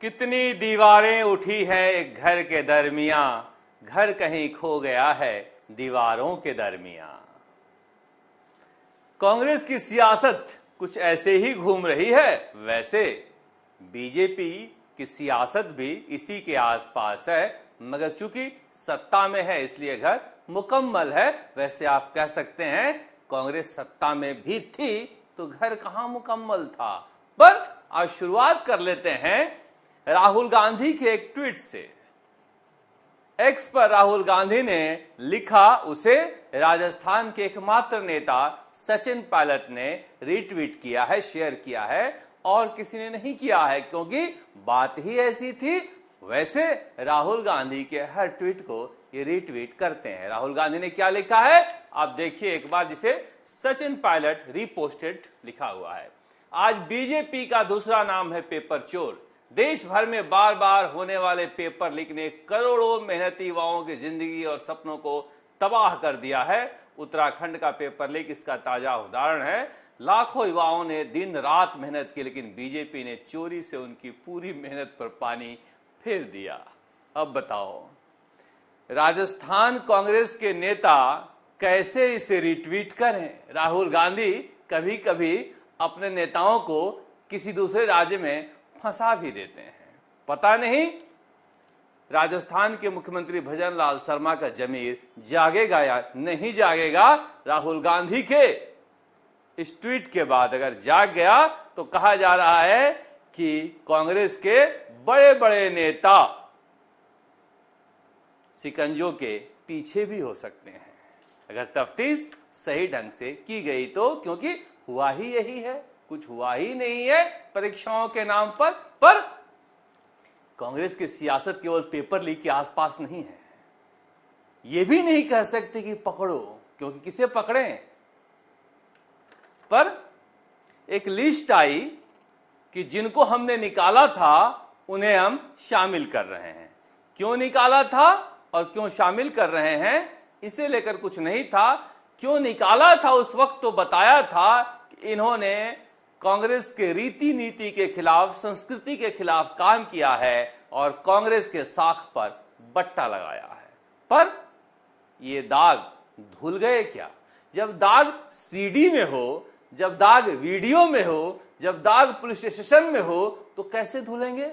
कितनी दीवारें उठी है एक घर के दरमियां, घर कहीं खो गया है दीवारों के दरमियां। कांग्रेस की सियासत कुछ ऐसे ही घूम रही है। वैसे बीजेपी की सियासत भी इसी के आसपास है, मगर चूंकि सत्ता में है इसलिए घर मुकम्मल है। वैसे आप कह सकते हैं कांग्रेस सत्ता में भी थी तो घर कहां मुकम्मल था। पर आज शुरुआत कर लेते हैं राहुल गांधी के एक ट्वीट से। एक्स पर राहुल गांधी ने लिखा, उसे राजस्थान के एकमात्र नेता सचिन पायलट ने रीट्वीट किया है, शेयर किया है, और किसी ने नहीं किया है क्योंकि बात ही ऐसी थी। वैसे राहुल गांधी के हर ट्वीट को ये रीट्वीट करते हैं। राहुल गांधी ने क्या लिखा है आप देखिए एक बार, जिसे सचिन पायलट रीपोस्टेड लिखा हुआ है। आज बीजेपी का दूसरा नाम है पेपर चोर। देश भर में बार बार होने वाले पेपर लीक ने करोड़ों मेहनती युवाओं की जिंदगी और सपनों को तबाह कर दिया है। उत्तराखंड का पेपर लीक इसका ताजा उदाहरण है। लाखों युवाओं ने दिन रात मेहनत की, लेकिन बीजेपी ने चोरी से उनकी पूरी मेहनत पर पानी फेर दिया। अब बताओ राजस्थान कांग्रेस के नेता कैसे इसे रिट्वीट करें। राहुल गांधी कभी कभी अपने नेताओं को किसी दूसरे राज्य में फंसा भी देते हैं। पता नहीं राजस्थान के मुख्यमंत्री भजन लाल शर्मा का जमीर जागेगा या नहीं जागेगा। राहुल गांधी के इस ट्वीट के बाद अगर जाग गया तो कहा जा रहा है कि कांग्रेस के बड़े बड़े नेता शिकंजों के पीछे भी हो सकते हैं, अगर तफ्तीश सही ढंग से की गई तो। क्योंकि हुआ ही यही है, कुछ हुआ ही नहीं है परीक्षाओं के नाम पर कांग्रेस की सियासत केवल पेपर लीक के आसपास नहीं है। यह भी नहीं कह सकते कि पकड़ो, क्योंकि किसे पकड़ें। पर एक लिस्ट आई कि जिनको हमने निकाला था उन्हें हम शामिल कर रहे हैं। क्यों निकाला था और क्यों शामिल कर रहे हैं इसे लेकर कुछ नहीं था। क्यों निकाला था उस वक्त तो बताया था कि इन्होंने कांग्रेस के रीति नीति के खिलाफ, संस्कृति के खिलाफ काम किया है और कांग्रेस के साख पर बट्टा लगाया है। पर ये दाग धुल गए क्या? जब दाग सीडी में हो, जब दाग वीडियो में हो, जब दाग पुलिस स्टेशन में हो तो कैसे धुलेंगे?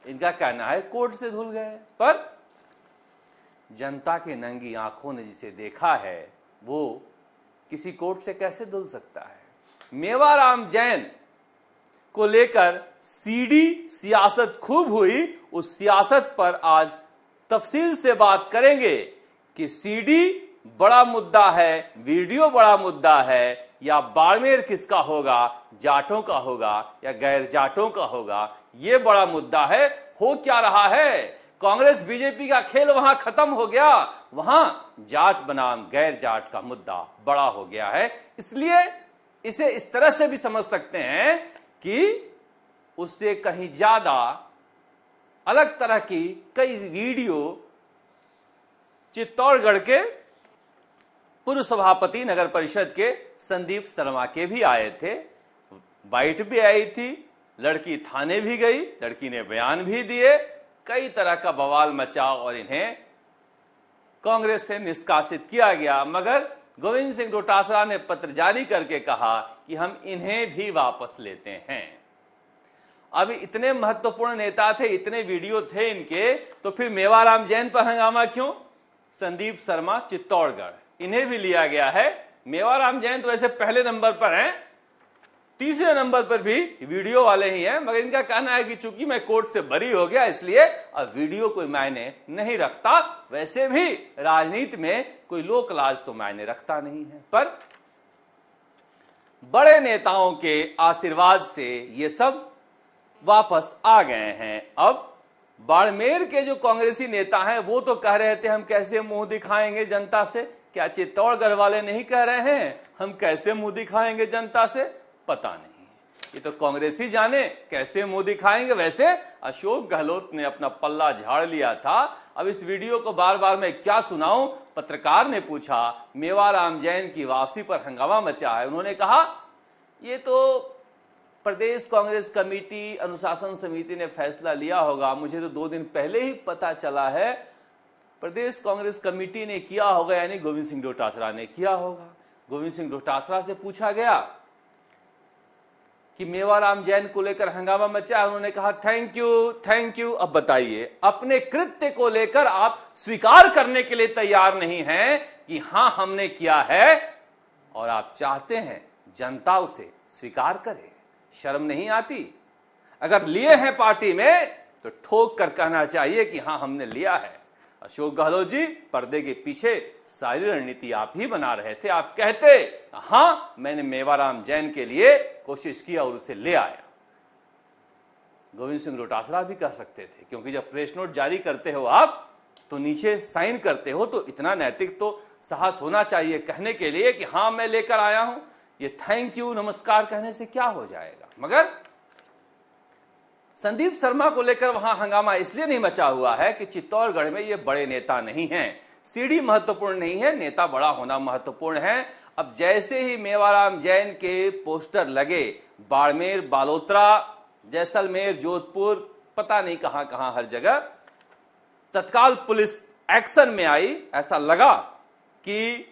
इनका कहना है कोर्ट से धुल गए। पर जनता के नंगी आंखों ने जिसे देखा है वो किसी कोर्ट से कैसे धुल सकता है? मेवाराम जैन को लेकर सीडी सियासत खूब हुई। उस सियासत पर आज तफसील से बात करेंगे कि सीडी बड़ा मुद्दा है, वीडियो बड़ा मुद्दा है, या बाड़मेर किसका होगा, जाटों का होगा या गैर जाटों का होगा, यह बड़ा मुद्दा है। हो क्या रहा है? कांग्रेस बीजेपी का खेल वहां खत्म हो गया। वहां जाट बनाम गैर जाट का मुद्दा बड़ा हो गया है। इसलिए इसे इस तरह से भी समझ सकते हैं कि उससे कहीं ज्यादा अलग तरह की कई वीडियो चित्तौड़गढ़ के पूर्व सभापति नगर परिषद के संदीप शर्मा के भी आए थे। बाइट भी आई थी, लड़की थाने भी गई, लड़की ने बयान भी दिए, कई तरह का बवाल मचा और इन्हें कांग्रेस से निष्कासित किया गया। मगर गोविंद सिंह डोटासरा ने पत्र जारी करके कहा कि हम इन्हें भी वापस लेते हैं। अब इतने महत्वपूर्ण नेता थे, इतने वीडियो थे इनके, तो फिर मेवाराम जैन पर हंगामा क्यों? संदीप शर्मा चित्तौड़गढ़, इन्हें भी लिया गया है। मेवाराम जैन तो वैसे पहले नंबर पर हैं, तीसरे नंबर पर भी वीडियो वाले ही हैं, मगर इनका कहना है कि चूंकि मैं कोर्ट से बरी हो गया इसलिए अब वीडियो कोई मायने नहीं रखता। वैसे भी राजनीति में कोई लोक लाज तो मायने रखता नहीं है। पर बड़े नेताओं के आशीर्वाद से ये सब वापस आ गए हैं। अब बाड़मेर के जो कांग्रेसी नेता हैं वो तो कह रहे थे हम कैसे मुंह दिखाएंगे जनता से। क्या चित्तौड़गढ़ वाले नहीं कह रहे हैं हम कैसे मुंह दिखाएंगे जनता से? पता नहीं, ये तो कांग्रेस ही जाने कैसे मुंह दिखाएंगे। वैसे अशोक गहलोत ने अपना पल्ला झाड़ लिया था। अब इस वीडियो को बार बार मैं क्या सुनाऊं? पत्रकार ने पूछा। मेवाराम जैन की वापसी पर हंगामा मचा है। उन्होंने कहा ये तो प्रदेश कांग्रेस कमेटी अनुशासन समिति ने फैसला लिया होगा, मुझे तो 2 दिन पहले ही पता चला है। प्रदेश कांग्रेस कमेटी ने किया होगा, यानी गोविंद सिंह डोटासरा ने किया होगा। गोविंद सिंह डोटासरा से पूछा गया कि मेवाराम जैन को लेकर हंगामा मचा है, उन्होंने कहा थैंक यू। अब बताइए, अपने कृत्य को लेकर आप स्वीकार करने के लिए तैयार नहीं हैं कि हां हमने किया है, और आप चाहते हैं जनता उसे स्वीकार करे। शर्म नहीं आती? अगर लिए हैं पार्टी में तो ठोक कर कहना चाहिए कि हां हमने लिया है। अशोक गहलोत जी, पर्दे के पीछे सारी रणनीति आप ही बना रहे थे। आप कहते हां मैंने मेवाराम जैन के लिए कोशिश की और उसे ले आया। गोविंद सिंह डोटासरा भी कह सकते थे, क्योंकि जब प्रेस नोट जारी करते हो आप तो नीचे साइन करते हो, तो इतना नैतिक तो साहस होना चाहिए कहने के लिए कि हां मैं लेकर आया हूं। ये थैंक यू नमस्कार कहने से क्या हो जाएगा। मगर संदीप शर्मा को लेकर वहां हंगामा इसलिए नहीं मचा हुआ है कि चित्तौड़गढ़ में ये बड़े नेता नहीं हैं। सीढ़ी महत्वपूर्ण नहीं है, नेता बड़ा होना महत्वपूर्ण है। अब जैसे ही मेवाराम जैन के पोस्टर लगे, बाड़मेर, बालोतरा, जैसलमेर, जोधपुर, पता नहीं कहां कहां हर जगह तत्काल पुलिस एक्शन में आई। ऐसा लगा कि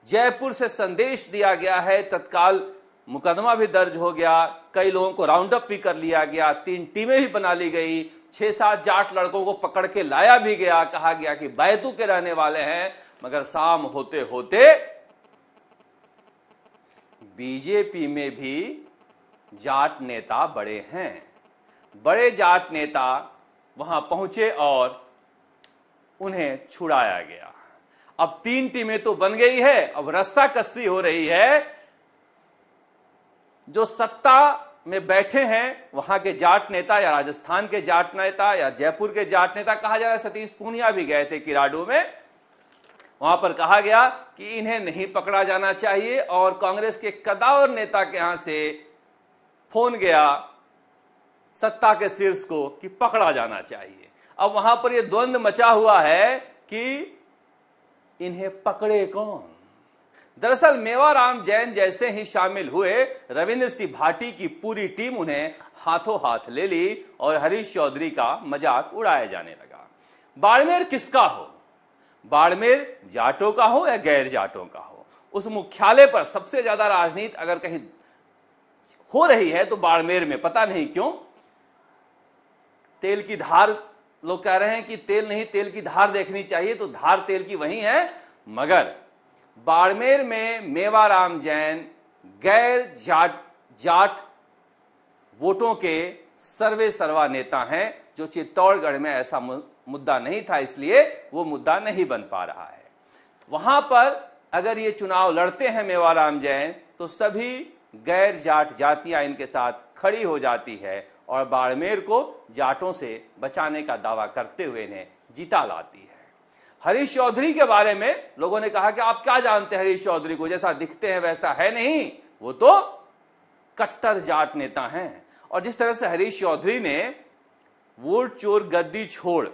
जयपुर से संदेश दिया गया है, तत्काल मुकदमा भी दर्ज हो गया, कई लोगों को राउंड अप भी कर लिया गया, 3 टीमें भी बना ली गई, 6-7 जाट लड़कों को पकड़ के लाया भी गया। कहा गया कि बैतू के रहने वाले हैं। मगर शाम होते होते बीजेपी में भी जाट नेता बड़े हैं। बड़े जाट नेता वहां पहुंचे और उन्हें छुड़ाया गया। अब 3 टीमें तो बन गई है, अब रस्सा कस्सी हो रही है। जो सत्ता में बैठे हैं वहां के जाट नेता, या राजस्थान के जाट नेता, या जयपुर के जाट नेता, कहा जा रहा है सतीश पूनिया भी गए थे किराडू में। वहां पर कहा गया कि इन्हें नहीं पकड़ा जाना चाहिए, और कांग्रेस के कदावर नेता के यहां से फोन गया सत्ता के शीर्ष को कि पकड़ा जाना चाहिए। अब वहां पर यह द्वंद्व मचा हुआ है कि इन्हें पकड़े कौन। दरअसल मेवाराम जैन जैसे ही शामिल हुए, रविंद्र सिंह भाटी की पूरी टीम उन्हें हाथों हाथ ले ली और हरीश चौधरी का मजाक उड़ाया जाने लगा। बाड़मेर किसका हो, बाड़मेर जाटों का हो या गैर जाटों का हो, उस मुख्यालय पर सबसे ज्यादा राजनीति अगर कहीं हो रही है तो बाड़मेर में। पता नहीं क्यों तेल की धार, लोग कह रहे हैं कि तेल नहीं, तेल की धार देखनी चाहिए, तो धार तेल की वही है। मगर बाड़मेर में मेवाराम जैन गैर जाट वोटों के सर्वे सर्वा नेता हैं, जो चित्तौड़गढ़ में ऐसा मुद्दा नहीं था, इसलिए वो मुद्दा नहीं बन पा रहा है। वहां पर अगर ये चुनाव लड़ते हैं मेवाराम जैन, तो सभी गैर जाट जातियां इनके साथ खड़ी हो जाती है और बाड़मेर को जाटों से बचाने का दावा करते हुए इन्हें जीता लाती है। हरीश चौधरी के बारे में लोगों ने कहा कि आप क्या जानते हैं हरीश चौधरी को, जैसा दिखते हैं वैसा है नहीं, वो तो कट्टर जाट नेता हैं। और जिस तरह से हरीश चौधरी ने वोट चोर गद्दी छोड़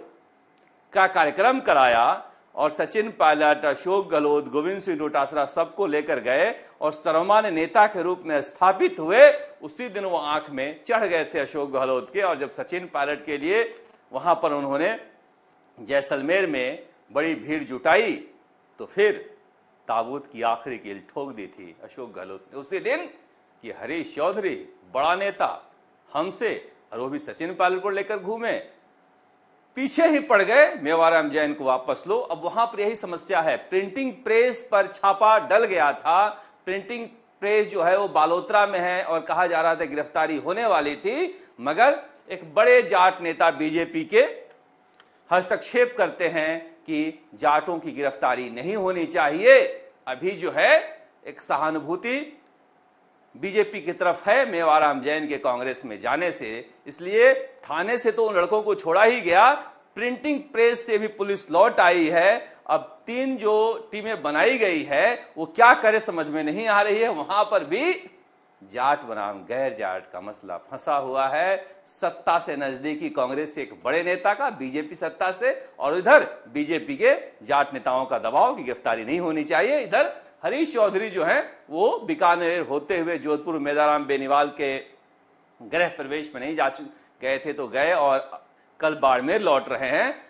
का कार्यक्रम कराया और सचिन पायलट, अशोक गहलोत, गोविंद सिंह डोटासरा सबको लेकर गए और सर्वमान्य नेता के रूप में स्थापित हुए, उसी दिन वो आंख में चढ़ गए थे अशोक गहलोत के। और जब सचिन पायलट के लिए वहां पर उन्होंने जैसलमेर में बड़ी भीड़ जुटाई, तो फिर ताबूत की आखिरी कील ठोक दी थी अशोक गहलोत ने उसी दिन कि हरीश चौधरी बड़ा नेता हमसे, और वो भी सचिन पायलट को लेकर घूमे। पीछे ही पड़ गए, मेवाराम जैन को वापस लो। अब वहां पर यही समस्या है, प्रिंटिंग प्रेस पर छापा डल गया था। प्रिंटिंग प्रेस जो है वो बालोतरा में है और कहा जा रहा था गिरफ्तारी होने वाली थी, मगर एक बड़े जाट नेता बीजेपी के हस्तक्षेप करते हैं कि जाटों की गिरफ्तारी नहीं होनी चाहिए। अभी जो है एक सहानुभूति बीजेपी की तरफ है मेवाराम जैन के कांग्रेस में जाने से, इसलिए थाने से तो उन लड़कों को छोड़ा ही गया, प्रिंटिंग प्रेस से भी पुलिस लौट आई है। अब 3 जो टीमें बनाई गई है वो क्या करे समझ में नहीं आ रही है। वहां पर भी जाट बनाम गैर जाट का मसला फंसा हुआ है। सत्ता से नजदीकी कांग्रेस से एक बड़े नेता का, बीजेपी सत्ता से, और इधर बीजेपी के जाट नेताओं का दबाव की गिरफ्तारी नहीं होनी चाहिए। इधर हरीश चौधरी जो है वो बीकानेर होते हुए जोधपुर मेदाराम बेनीवाल के गृह प्रवेश में नहीं गए थे तो गए और कल बाड़मेर लौट रहे हैं।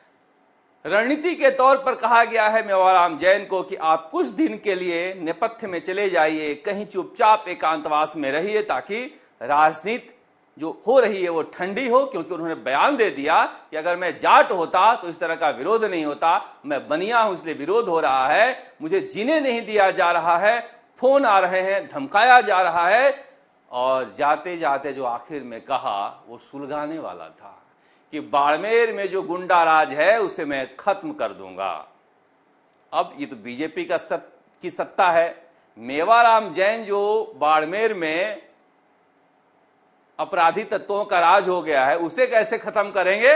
रणनीति के तौर पर कहा गया है मेवाराम जैन को कि आप कुछ दिन के लिए नेपथ्य में चले जाइए, कहीं चुपचाप एकांतवास में रहिए ताकि राजनीति जो हो रही है वो ठंडी हो, क्योंकि उन्होंने बयान दे दिया कि अगर मैं जाट होता तो इस तरह का विरोध नहीं होता, मैं बनिया हूं इसलिए विरोध हो रहा है, मुझे जीने नहीं दिया जा रहा है, फोन आ रहे हैं, धमकाया जा रहा है। और जाते जाते जो आखिर में कहा वो सुलगाने वाला था कि बाड़मेर में जो गुंडा राज है उसे मैं खत्म कर दूंगा। अब ये तो बीजेपी की सत्ता है। मेवाराम जैन जो बाड़मेर में अपराधी तत्वों का राज हो गया है उसे कैसे खत्म करेंगे?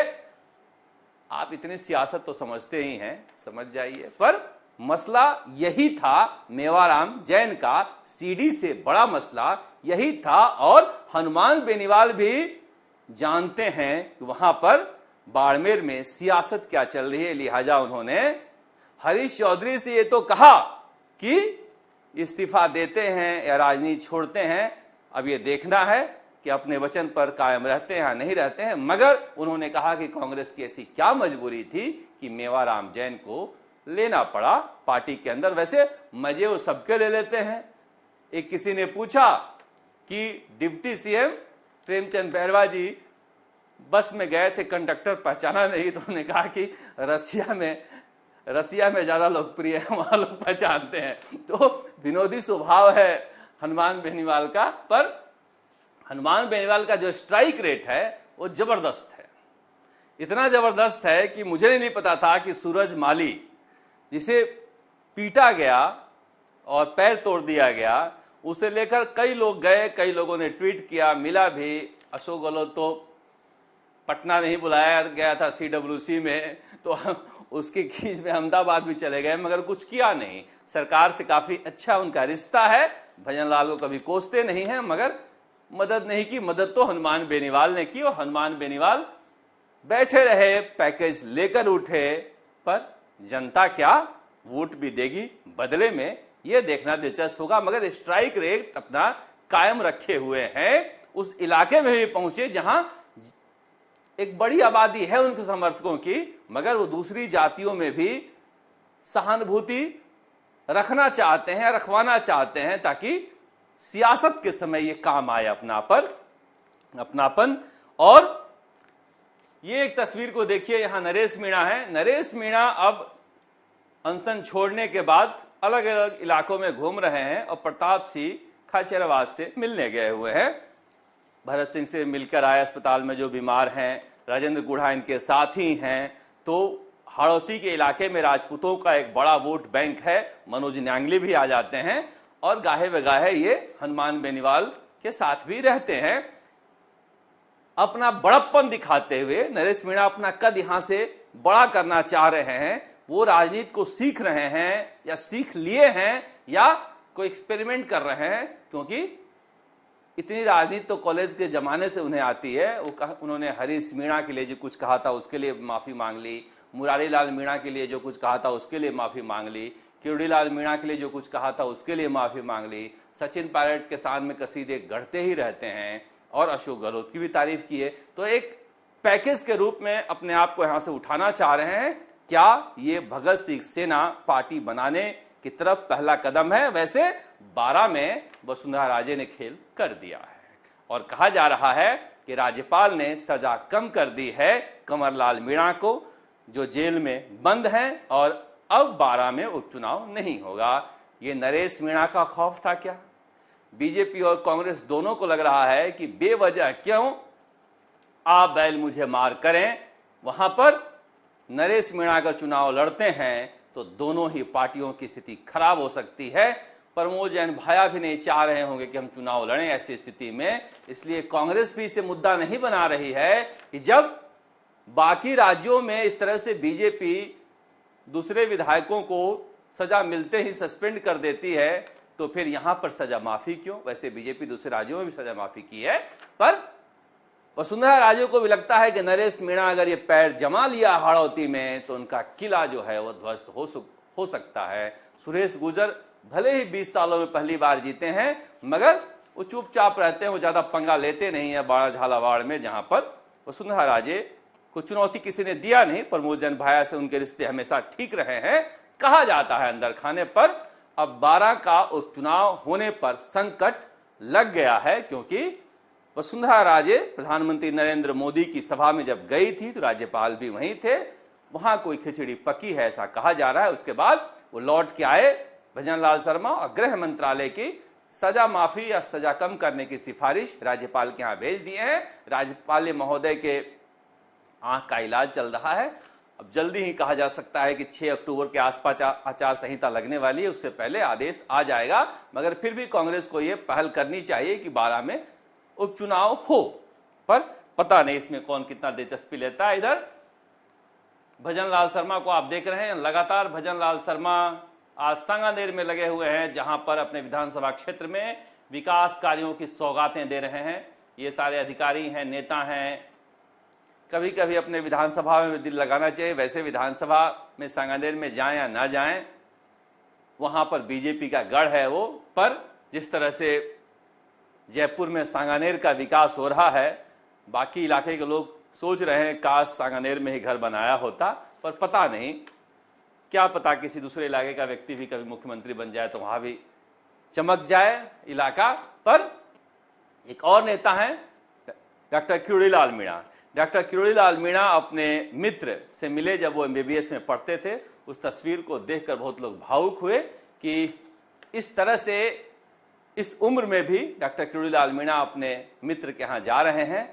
आप इतनी सियासत तो समझते ही हैं, समझ जाइए। पर मसला यही था, मेवाराम जैन का सीडी से बड़ा मसला यही था। और हनुमान बेनीवाल भी जानते हैं कि वहां पर बाड़मेर में सियासत क्या चल रही है, लिहाजा उन्होंने हरीश चौधरी से ये तो कहा कि इस्तीफा देते हैं या राजनीति छोड़ते हैं। अब ये देखना है कि अपने वचन पर कायम रहते हैं या नहीं रहते हैं। मगर उन्होंने कहा कि कांग्रेस की ऐसी क्या मजबूरी थी कि मेवाराम जैन को लेना पड़ा पार्टी के अंदर। वैसे मजे वो सबके ले लेते हैं। एक किसी ने पूछा कि डिप्टी सीएम प्रेमचंद बैरवा जी बस में गए थे, कंडक्टर पहचाना नहीं, तो उन्होंने कहा कि रसिया में ज्यादा लोकप्रिय है, वहां लोग पहचानते हैं। तो विनोदी स्वभाव है हनुमान बेनीवाल का। पर हनुमान बेनीवाल का जो स्ट्राइक रेट है वो जबरदस्त है। इतना जबरदस्त है कि मुझे नहीं पता था कि सूरज माली जिसे पीटा गया और पैर तोड़ दिया गया, उसे लेकर कई लोग गए, कई लोगों ने ट्वीट किया, मिला भी। अशोक गहलोत तो पटना नहीं बुलाया गया था सीडब्ल्यूसी में, तो उसकी खींच में अहमदाबाद भी चले गए, मगर कुछ किया नहीं। सरकार से काफी अच्छा उनका रिश्ता है, भजन लाल को कभी कोसते नहीं है, मगर मदद नहीं की। मदद तो हनुमान बेनीवाल ने की और हनुमान बेनीवाल बैठे रहे, पैकेज लेकर उठे। पर जनता क्या वोट भी देगी बदले में, यह देखना दिलचस्प होगा। मगर स्ट्राइक रेट अपना कायम रखे हुए हैं। उस इलाके में भी पहुंचे जहां एक बड़ी आबादी है उनके समर्थकों की, मगर वो दूसरी जातियों में भी सहानुभूति रखना चाहते हैं, रखवाना चाहते हैं, ताकि सियासत के समय ये काम आए अपनापन। और ये एक तस्वीर को देखिए, यहां नरेश मीणा है। नरेश मीणा अब अनशन छोड़ने के बाद अलग अलग इलाकों में घूम रहे हैं और प्रताप सिंह खाचरियावास से मिलने गए हुए हैं। भरत सिंह से मिलकर आए, अस्पताल में जो बीमार हैं। राजेंद्र गुढ़ा इनके साथी हैं। तो हाड़ौती के इलाके में राजपूतों का एक बड़ा वोट बैंक है, मनोज न्यांगली भी आ जाते हैं और गाहे बगाहे ये हनुमान बेनीवाल के साथ भी रहते हैं। अपना बड़प्पन दिखाते हुए नरेश मीणा अपना कद यहां से बड़ा करना चाह रहे हैं। वो राजनीति को सीख रहे हैं या सीख लिए हैं या कोई एक्सपेरिमेंट कर रहे हैं, क्योंकि इतनी राजनीति तो कॉलेज के जमाने से उन्हें आती है। उन्होंने हरीश मीणा के लिए जो कुछ कहा था उसके लिए माफी मांग ली, मुरारी लाल मीणा के लिए जो कुछ कहा था उसके लिए माफी मांग ली, किरोड़ी लाल मीणा के लिए जो कुछ कहा था उसके लिए माफी मांग ली। सचिन पायलट के साथ में कसीदे गढ़ते ही रहते हैं और अशोक गहलोत की भी तारीफ की है। तो एक पैकेज के रूप में अपने आप को यहां से उठाना चाह रहे हैं। क्या ये भगत सिंह सेना पार्टी बनाने की तरफ पहला कदम है? वैसे 12 में वसुंधरा राजे ने खेल कर दिया है और कहा जा रहा है कि राज्यपाल ने सजा कम कर दी है कंवरलाल मीणा को, जो जेल में बंद हैं, और अब 12 में उपचुनाव नहीं होगा। ये नरेश मीणा का खौफ था क्या? बीजेपी और कांग्रेस दोनों को लग रहा है कि बेवजह क्यों आप बैल मुझे मार करें। वहां पर नरेश मीणा अगर चुनाव लड़ते हैं तो दोनों ही पार्टियों की स्थिति खराब हो सकती है। प्रमोद जैन भाया भी नहीं चाह रहे होंगे कि हम चुनाव लड़ें ऐसी स्थिति में, इसलिए कांग्रेस भी इसे मुद्दा नहीं बना रही है कि जब बाकी राज्यों में इस तरह से बीजेपी दूसरे विधायकों को सजा मिलते ही सस्पेंड कर देती है, तो फिर यहां पर सजा माफी क्यों? वैसे बीजेपी दूसरे राज्यों में भी सजा माफी की है, पर वसुंधरा राजे को भी लगता है कि नरेश मीणा अगर ये पैर जमा लिया हाड़ौती में तो उनका किला जो है वो ध्वस्त हो सकता है। सुरेश गुर्जर भले ही 20 सालों में पहली बार जीते हैं, मगर वो चुपचाप रहते हैं, वो ज्यादा पंगा लेते नहीं है बाड़ा झालावाड़ में, जहां पर वसुंधरा राजे को चुनौती किसी ने दिया नहीं। प्रमोद जैन भाया से उनके रिश्ते हमेशा ठीक रहे हैं। कहा जाता है अंदर खाने पर अब बारां का उपचुनाव होने पर संकट लग गया है, क्योंकि वसुंधरा राजे प्रधानमंत्री नरेंद्र मोदी की सभा में जब गई थी तो राज्यपाल भी वहीं थे, वहां कोई खिचड़ी पकी है ऐसा कहा जा रहा है। उसके बाद वो लौट के आए भजन लाल शर्मा और गृह मंत्रालय की सजा माफी या सजा कम करने की सिफारिश राज्यपाल के यहां भेज दिए हैं। राज्यपाल महोदय के आंख का इलाज चल रहा है। अब जल्दी ही कहा जा सकता है कि 6 अक्टूबर के आसपास आचार संहिता लगने वाली है, उससे पहले आदेश आ जाएगा। मगर फिर भी कांग्रेस को यह पहल करनी चाहिए कि बारां में उपचुनाव हो, पर पता नहीं इसमें कौन कितना दिलचस्पी लेता है। इधर भजन लाल शर्मा को आप देख रहे हैं, लगातार भजन लाल शर्मा आज सांगानेर में लगे हुए हैं, जहां पर अपने विधानसभा क्षेत्र में विकास कार्यों की सौगातें दे रहे हैं। ये सारे अधिकारी हैं, नेता हैं, कभी कभी अपने विधानसभा में दिल लगाना चाहिए। वैसे विधानसभा में सांगानेर में जाएं या ना जाएं, वहां पर बीजेपी का गढ़ है वो, पर जिस तरह से जयपुर में सांगानेर का विकास हो रहा है, बाकी इलाके के लोग सोच रहे हैं काश सांगानेर में ही घर बनाया होता, पर पता नहीं, क्या पता किसी दूसरे इलाके का व्यक्ति भी कभी मुख्यमंत्री बन जाए तो वहां भी चमक जाए इलाका। पर एक और नेता हैं डॉक्टर किरोड़ीलाल मीणा। डॉक्टर किरोड़ीलाल मीणा अपने मित्र से मिले जब वो MBBS में पढ़ते थे। उस तस्वीर को देखकर बहुत लोग भावुक हुए कि इस तरह से इस उम्र में भी डॉक्टर किरोड़ीलाल मीणा अपने मित्र के यहाँ जा रहे हैं।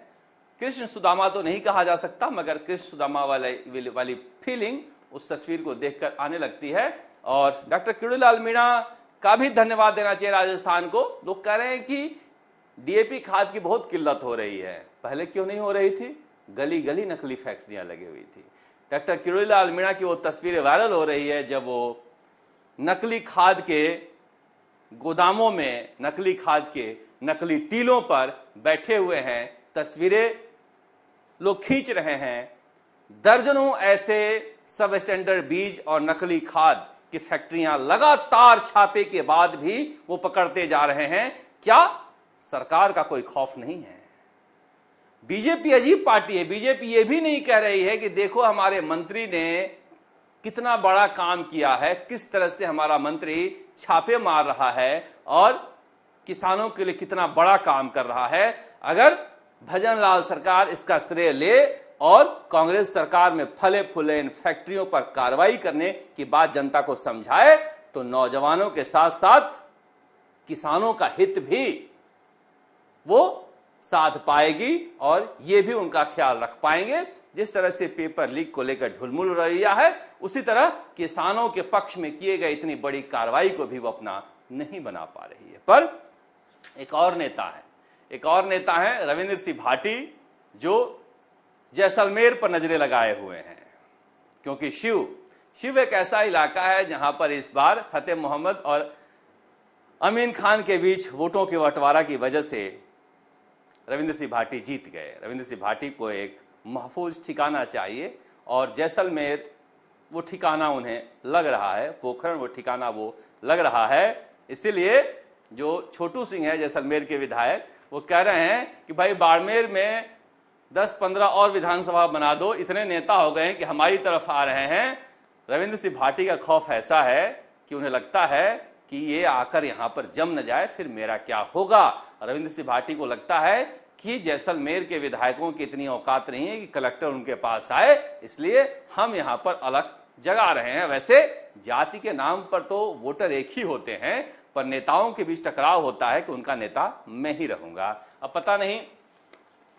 कृष्ण सुदामा तो नहीं कहा जा सकता, मगर कृष्ण सुदामा वाली फीलिंग उस तस्वीर को देखकर आने लगती है। और डॉक्टर किरोड़ीलाल मीणा का भी धन्यवाद देना चाहिए राजस्थान को। लोग कह रहे हैं कि DAP खाद की बहुत किल्लत हो रही है, पहले क्यों नहीं हो रही थी? गली गली नकली फैक्ट्रियां लगी हुई थी। डॉक्टर किरोड़ीलाल मीणा की वो तस्वीरें वायरल हो रही है जब वो नकली खाद के गोदामों में, नकली खाद के नकली टीलों पर बैठे हुए हैं। तस्वीरें लोग खींच रहे हैं। दर्जनों ऐसे सब स्टैंडर्ड बीज और नकली खाद की फैक्ट्रियां लगातार छापे के बाद भी वो पकड़ते जा रहे हैं। क्या सरकार का कोई खौफ नहीं है? बीजेपी अजीब पार्टी है। बीजेपी ये भी नहीं कह रही है कि देखो हमारे मंत्री ने कितना बड़ा काम किया है, किस तरह से हमारा मंत्री छापे मार रहा है और किसानों के लिए कितना बड़ा काम कर रहा है। अगर भजन लाल सरकार इसका श्रेय ले और कांग्रेस सरकार में फले फूले इन फैक्ट्रियों पर कार्रवाई करने की बात जनता को समझाए तो नौजवानों के साथ साथ किसानों का हित भी वो साध पाएगी और ये भी उनका ख्याल रख पाएंगे। जिस तरह से पेपर लीक को लेकर ढुलमुल रवैया है, उसी तरह किसानों के पक्ष में किए गए इतनी बड़ी कार्रवाई को भी वो अपना नहीं बना पा रही है। पर एक और नेता है रविंद्र सिंह भाटी, जो जैसलमेर पर नजरें लगाए हुए हैं, क्योंकि शिव एक ऐसा इलाका है जहां पर इस बार फतेह मोहम्मद और अमीन खान के बीच वोटों के बंटवारा की वजह से रविंद्र सिंह भाटी जीत गए। रविंद्र सिंह भाटी को एक महफूज ठिकाना चाहिए और जैसलमेर वो ठिकाना उन्हें लग रहा है, पोखरण वो ठिकाना वो लग रहा है। इसीलिए जो छोटू सिंह है जैसलमेर के विधायक, वो कह रहे हैं कि भाई बाड़मेर में 10-15 और विधानसभा बना दो, इतने नेता हो गए हैं कि हमारी तरफ आ रहे हैं। रविंद्र सिंह भाटी का खौफ ऐसा है कि उन्हें लगता है कि ये आकर यहां पर जम न जाए, फिर मेरा क्या होगा। रविंद्र सिंह भाटी को लगता है कि जैसलमेर के विधायकों की इतनी औकात नहीं है कि कलेक्टर उनके पास आए, इसलिए हम यहां पर अलग जगा रहे हैं। वैसे जाति के नाम पर तो वोटर एक ही होते हैं, पर नेताओं के बीच टकराव होता है कि उनका नेता मैं ही रहूंगा। अब पता नहीं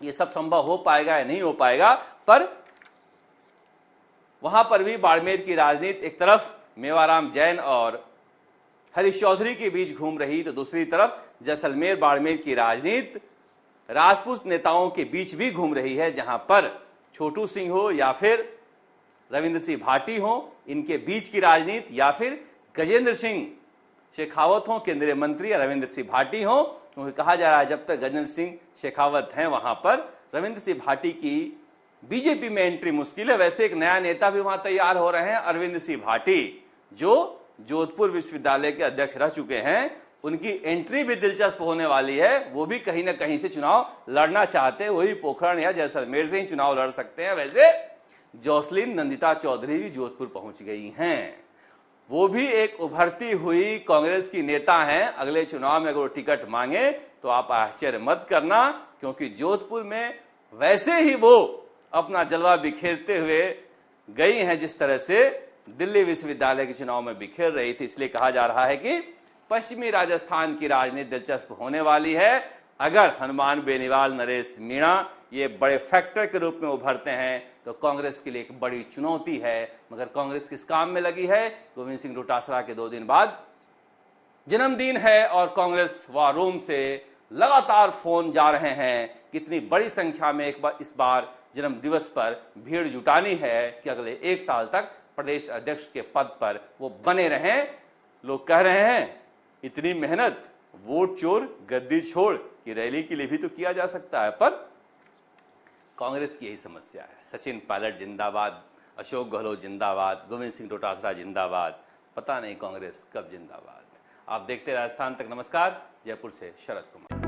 ये सब संभव हो पाएगा या नहीं हो पाएगा, पर वहां पर भी बाड़मेर की राजनीति एक तरफ मेवाराम जैन और हरीश चौधरी के बीच घूम रही, तो दूसरी तरफ जैसलमेर बाड़मेर की राजनीति राजपूत नेताओं के बीच भी घूम रही है, जहां पर छोटू सिंह हो या फिर रविंद्र सिंह भाटी हो, इनके बीच की राजनीति, या फिर गजेंद्र सिंह शेखावत हो केंद्रीय मंत्री, या रविंद्र सिंह भाटी हो, क्योंकि कहा जा रहा है जब तक गजेंद्र सिंह शेखावत हैं वहां पर रविंद्र सिंह भाटी की बीजेपी में एंट्री मुश्किल है। वैसे एक नया नेता भी वहां तैयार हो रहे हैं, अरविंद सिंह भाटी, जो जोधपुर विश्वविद्यालय के अध्यक्ष रह चुके हैं, उनकी एंट्री भी दिलचस्प होने वाली है। वो भी कहीं ना कहीं से चुनाव लड़ना चाहते हैं, वही पोखरण या जैसलमेर से ही चुनाव लड़ सकते हैं। वैसे जोसलिन नंदिता चौधरी भी जोधपुर पहुंच गई हैं। वो भी एक उभरती हुई कांग्रेस की नेता हैं। अगले चुनाव में अगर वो टिकट मांगे तो आप आश्चर्य मत करना, क्योंकि जोधपुर में वैसे ही वो अपना जलवा बिखेरते हुए गई हैं जिस तरह से दिल्ली विश्वविद्यालय के चुनाव में बिखेर रही थी। इसलिए कहा जा रहा है कि पश्चिमी राजस्थान की राजनीति दिलचस्प होने वाली है। अगर हनुमान बेनीवाल, नरेश मीणा ये बड़े फैक्टर के रूप में उभरते हैं तो कांग्रेस के लिए एक बड़ी चुनौती है। मगर कांग्रेस किस काम में लगी है? गोविंद सिंह डोटासरा के 2 दिन बाद जन्मदिन है और कांग्रेस वॉर रूम से लगातार फोन जा रहे हैं। कितनी बड़ी संख्या में इस बार जन्म दिवस पर भीड़ जुटानी है कि अगले 1 साल तक प्रदेश अध्यक्ष के पद पर वो बने रहें। लोग कह रहे हैं इतनी मेहनत वोट चोर गद्दी छोड़ की रैली के लिए भी तो किया जा सकता है, पर कांग्रेस की यही समस्या है। सचिन पायलट जिंदाबाद, अशोक गहलोत जिंदाबाद, गोविंद सिंह डोटासरा जिंदाबाद, पता नहीं कांग्रेस कब जिंदाबाद। आप देखते राजस्थान तक। नमस्कार, जयपुर से शरद कुमार।